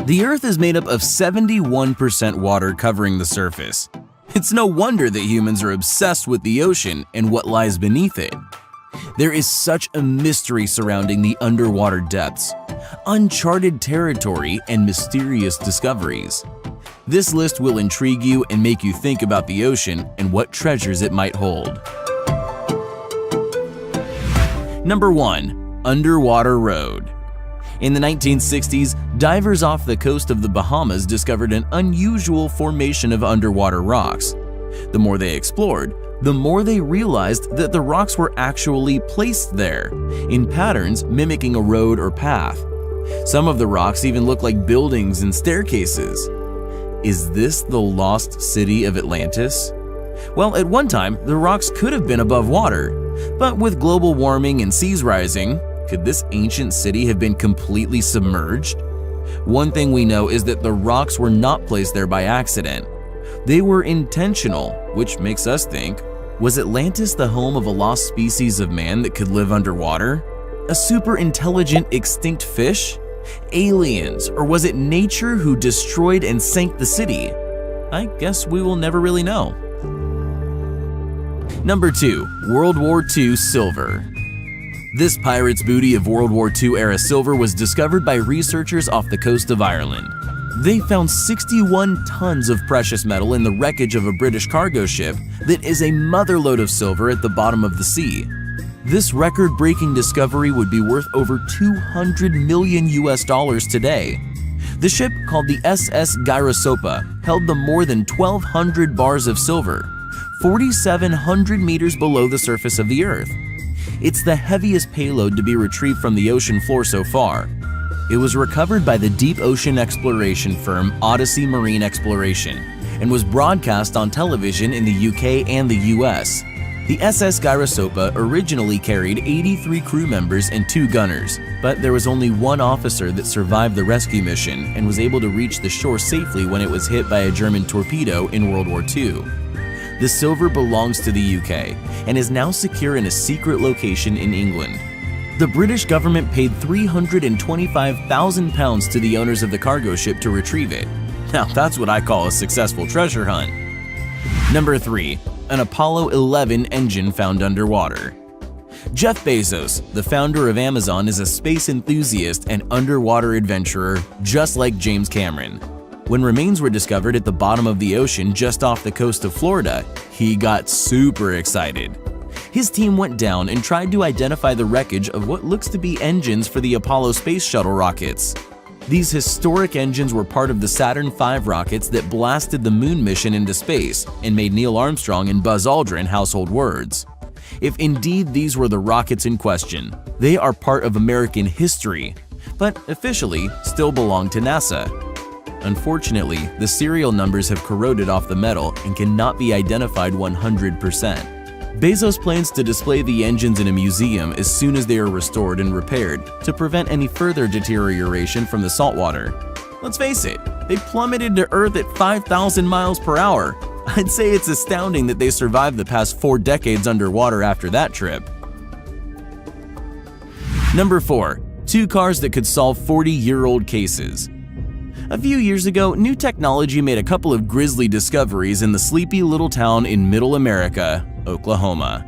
The Earth is made up of 71% water covering the surface. It's no wonder that humans are obsessed with the ocean and what lies beneath it. There is such a mystery surrounding the underwater depths, uncharted territory, and mysterious discoveries. This list will intrigue you and make you think about the ocean and what treasures it might hold. Number 1. Underwater Road. In the 1960s, divers off the coast of the Bahamas discovered an unusual formation of underwater rocks. The more they explored, the more they realized that the rocks were actually placed there, in patterns mimicking a road or path. Some of the rocks even look like buildings and staircases. Is this the lost city of Atlantis? Well, at one time, the rocks could have been above water, but with global warming and seas rising, could this ancient city have been completely submerged? One thing we know is that the rocks were not placed there by accident. They were intentional, which makes us think, was Atlantis the home of a lost species of man that could live underwater? A super intelligent extinct fish? Aliens? Or was it nature who destroyed and sank the city? I guess we will never really know. Number 2. World War II Silver. This pirate's booty of World War II era silver was discovered by researchers off the coast of Ireland. They found 61 tons of precious metal in the wreckage of a British cargo ship that is a motherlode of silver at the bottom of the sea. This record-breaking discovery would be worth over $200 million today. The ship, called the SS Gyrosopa, held the more than 1,200 bars of silver, 4,700 meters below the surface of the Earth. It's the heaviest payload to be retrieved from the ocean floor so far. It was recovered by the deep ocean exploration firm Odyssey Marine Exploration and was broadcast on television in the UK and the US. The SS Gyrosopa originally carried 83 crew members and 2 gunners, but there was only one officer that survived the rescue mission and was able to reach the shore safely when it was hit by a German torpedo in World War II. The silver belongs to the UK and is now secure in a secret location in England. The British government paid £325,000 to the owners of the cargo ship to retrieve it. Now that's what I call a successful treasure hunt. Number 3. An Apollo 11 engine found underwater. Jeff Bezos, the founder of Amazon, is a space enthusiast and underwater adventurer just like James Cameron. When remains were discovered at the bottom of the ocean just off the coast of Florida, he got super excited. His team went down and tried to identify the wreckage of what looks to be engines for the Apollo space shuttle rockets. These historic engines were part of the Saturn V rockets that blasted the moon mission into space and made Neil Armstrong and Buzz Aldrin household words. If indeed these were the rockets in question, they are part of American history, but officially still belong to NASA. Unfortunately, the serial numbers have corroded off the metal and cannot be identified 100%. Bezos plans to display the engines in a museum as soon as they are restored and repaired to prevent any further deterioration from the saltwater. Let's face it, they plummeted to Earth at 5,000 miles per hour. I'd say it's astounding that they survived the past 4 decades underwater after that trip. Number 4. 2 cars that could solve 40-year-old cases. A few years ago, new technology made a couple of grisly discoveries in the sleepy little town in Middle America, Oklahoma.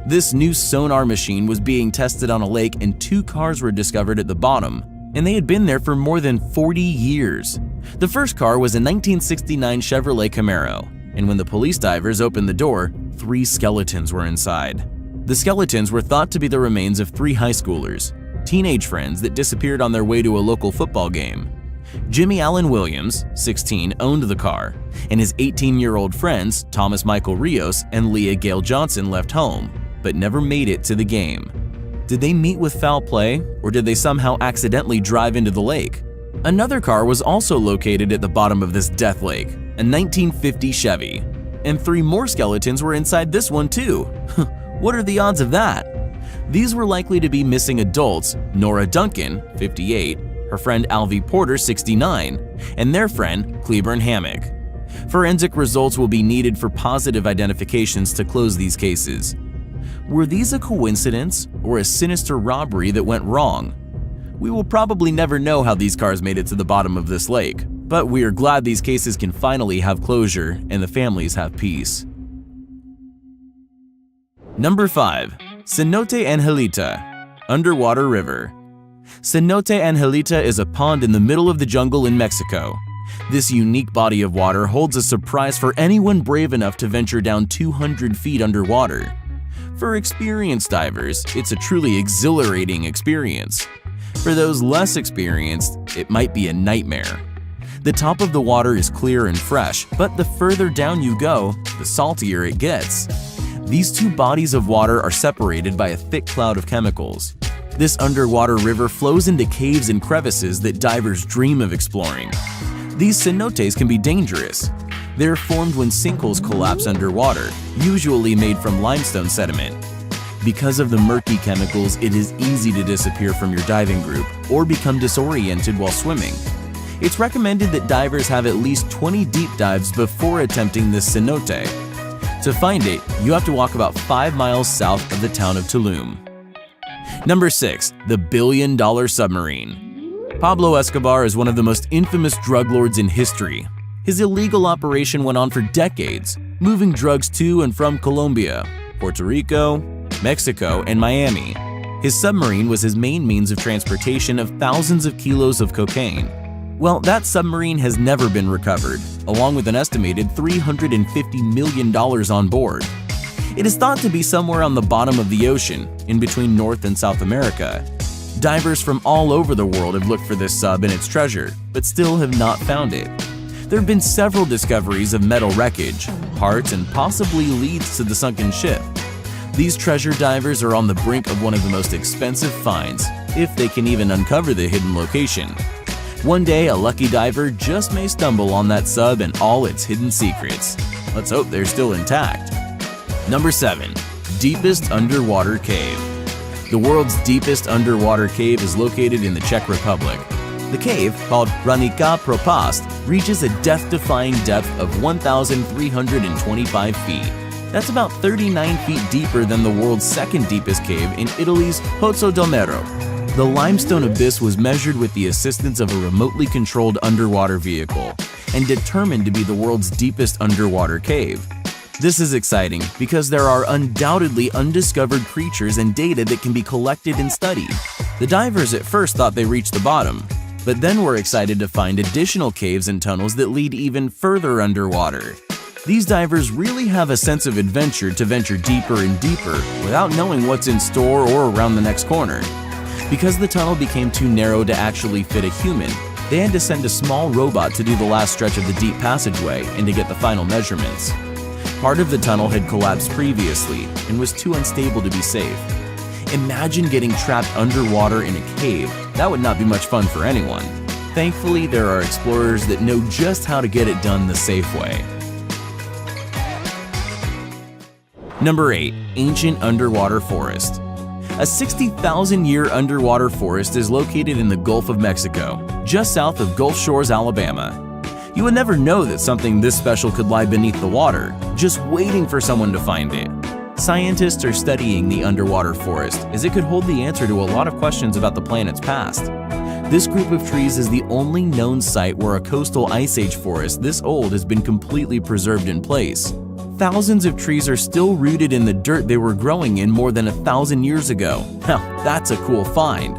This new sonar machine was being tested on a lake and 2 cars were discovered at the bottom, and they had been there for more than 40 years. The first car was a 1969 Chevrolet Camaro, and when the police divers opened the door, 3 skeletons were inside. The skeletons were thought to be the remains of 3 high schoolers, teenage friends that disappeared on their way to a local football game. Jimmy Allen Williams, 16, owned the car, and his 18-year-old friends Thomas Michael Rios and Leah Gale Johnson left home, but never made it to the game. Did they meet with foul play, or did they somehow accidentally drive into the lake? Another car was also located at the bottom of this death lake, a 1950 Chevy, and 3 more skeletons were inside this one too. What are the odds of that? These were likely to be missing adults, Nora Duncan, 58, her friend Alvy Porter, 69, and their friend Cleburne Hammock. Forensic results will be needed for positive identifications to close these cases. Were these a coincidence or a sinister robbery that went wrong? We will probably never know how these cars made it to the bottom of this lake, but we are glad these cases can finally have closure and the families have peace. Number 5. Cenote Angelita, Underwater River. Cenote Angelita is a pond in the middle of the jungle in Mexico. This unique body of water holds a surprise for anyone brave enough to venture down 200 feet underwater. For experienced divers, it's a truly exhilarating experience. For those less experienced, it might be a nightmare. The top of the water is clear and fresh, but the further down you go, the saltier it gets. These two bodies of water are separated by a thick cloud of chemicals. This underwater river flows into caves and crevices that divers dream of exploring. These cenotes can be dangerous. They're formed when sinkholes collapse underwater, usually made from limestone sediment. Because of the murky chemicals, it is easy to disappear from your diving group or become disoriented while swimming. It's recommended that divers have at least 20 deep dives before attempting this cenote. To find it, you have to walk about 5 miles south of the town of Tulum. Number 6. The Billion-Dollar Submarine. Pablo Escobar is one of the most infamous drug lords in history. His illegal operation went on for decades, moving drugs to and from Colombia, Puerto Rico, Mexico, and Miami. His submarine was his main means of transportation of thousands of kilos of cocaine. Well, that submarine has never been recovered, along with an estimated $350 million on board. It is thought to be somewhere on the bottom of the ocean, in between North and South America. Divers from all over the world have looked for this sub and its treasure, but still have not found it. There have been several discoveries of metal wreckage, parts, and possibly leads to the sunken ship. These treasure divers are on the brink of one of the most expensive finds, if they can even uncover the hidden location. One day, a lucky diver just may stumble on that sub and all its hidden secrets. Let's hope they're still intact. Number 7. Deepest Underwater Cave. The world's deepest underwater cave is located in the Czech Republic. The cave, called Hranica Propast, reaches a death-defying depth of 1,325 feet. That's about 39 feet deeper than the world's second deepest cave in Italy's Pozzo del Mero. The limestone abyss was measured with the assistance of a remotely controlled underwater vehicle and determined to be the world's deepest underwater cave. This is exciting because there are undoubtedly undiscovered creatures and data that can be collected and studied. The divers at first thought they reached the bottom, but then were excited to find additional caves and tunnels that lead even further underwater. These divers really have a sense of adventure to venture deeper and deeper without knowing what's in store or around the next corner. Because the tunnel became too narrow to actually fit a human, they had to send a small robot to do the last stretch of the deep passageway and to get the final measurements. Part of the tunnel had collapsed previously and was too unstable to be safe. Imagine getting trapped underwater in a cave. That would not be much fun for anyone. Thankfully, there are explorers that know just how to get it done the safe way. Number 8. Ancient Underwater Forest. A 60,000-year underwater forest is located in the Gulf of Mexico, just south of Gulf Shores, Alabama. You would never know that something this special could lie beneath the water, just waiting for someone to find it. Scientists are studying the underwater forest as it could hold the answer to a lot of questions about the planet's past. This group of trees is the only known site where a coastal ice age forest this old has been completely preserved in place. Thousands of trees are still rooted in the dirt they were growing in more than 1,000 years ago. Now, that's a cool find.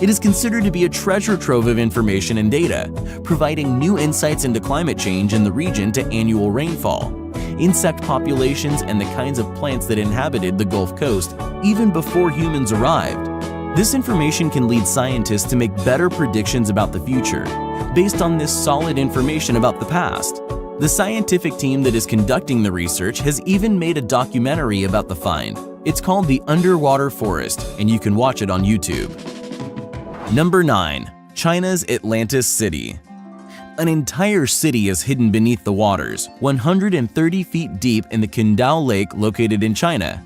It is considered to be a treasure trove of information and data, providing new insights into climate change in the region to annual rainfall, insect populations, and the kinds of plants that inhabited the Gulf Coast even before humans arrived. This information can lead scientists to make better predictions about the future, based on this solid information about the past. The scientific team that is conducting the research has even made a documentary about the find. It's called The Underwater Forest, and you can watch it on YouTube. Number 9. China's Atlantis City. An entire city is hidden beneath the waters, 130 feet deep in the Qingdao Lake located in China.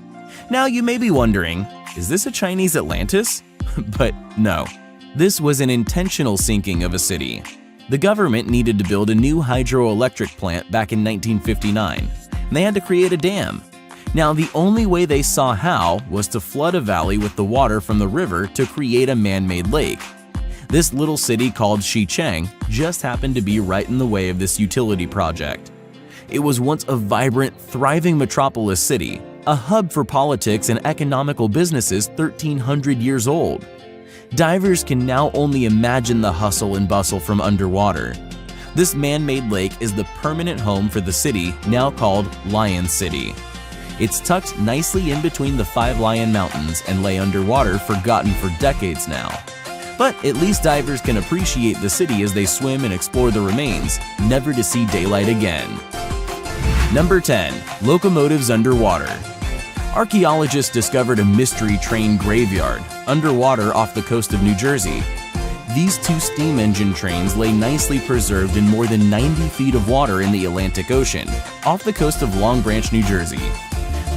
Now you may be wondering, is this a Chinese Atlantis? But no, this was an intentional sinking of a city. The government needed to build a new hydroelectric plant back in 1959, and they had to create a dam. Now, the only way they saw how was to flood a valley with the water from the river to create a man-made lake. This little city called Xicheng just happened to be right in the way of this utility project. It was once a vibrant, thriving metropolis city, a hub for politics and economical businesses 1,300 years old. Divers can now only imagine the hustle and bustle from underwater. This man-made lake is the permanent home for the city, now called Lion City. It's tucked nicely in between the 5 Lion Mountains and lay underwater, forgotten for decades now. But at least divers can appreciate the city as they swim and explore the remains, never to see daylight again. Number 10. Locomotives underwater. Archaeologists discovered a mystery train graveyard underwater off the coast of New Jersey. These 2 steam engine trains lay nicely preserved in more than 90 feet of water in the Atlantic Ocean, off the coast of Long Branch, New Jersey.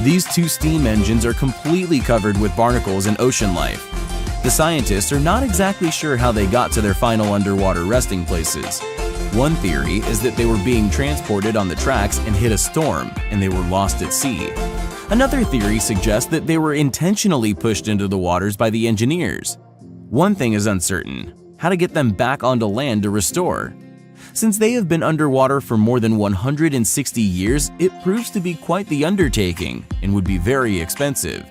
These 2 steam engines are completely covered with barnacles and ocean life. The scientists are not exactly sure how they got to their final underwater resting places. One theory is that they were being transported on the tracks and hit a storm, and they were lost at sea. Another theory suggests that they were intentionally pushed into the waters by the engineers. One thing is uncertain: how to get them back onto land to restore. Since they have been underwater for more than 160 years, it proves to be quite the undertaking and would be very expensive.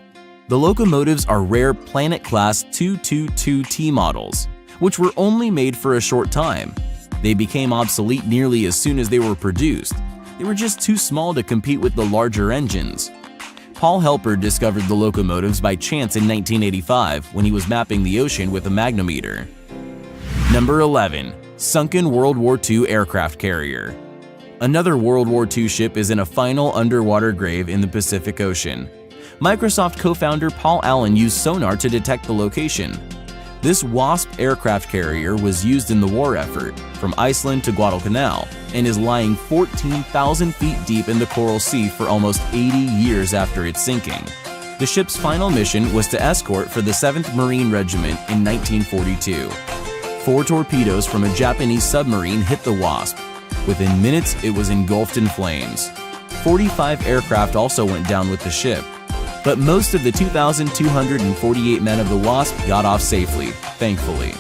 The locomotives are rare Planet-class 222T models, which were only made for a short time. They became obsolete nearly as soon as they were produced. They were just too small to compete with the larger engines. Paul Helper discovered the locomotives by chance in 1985 when he was mapping the ocean with a magnetometer. Number 11. Sunken World War II aircraft carrier. Another World War II ship is in a final underwater grave in the Pacific Ocean. Microsoft co-founder Paul Allen used sonar to detect the location. This WASP aircraft carrier was used in the war effort from Iceland to Guadalcanal and is lying 14,000 feet deep in the Coral Sea for almost 80 years after its sinking. The ship's final mission was to escort for the 7th Marine Regiment in 1942. 4 torpedoes from a Japanese submarine hit the WASP. Within minutes, it was engulfed in flames. 45 aircraft also went down with the ship, but most of the 2,248 men of the WASP got off safely, thankfully.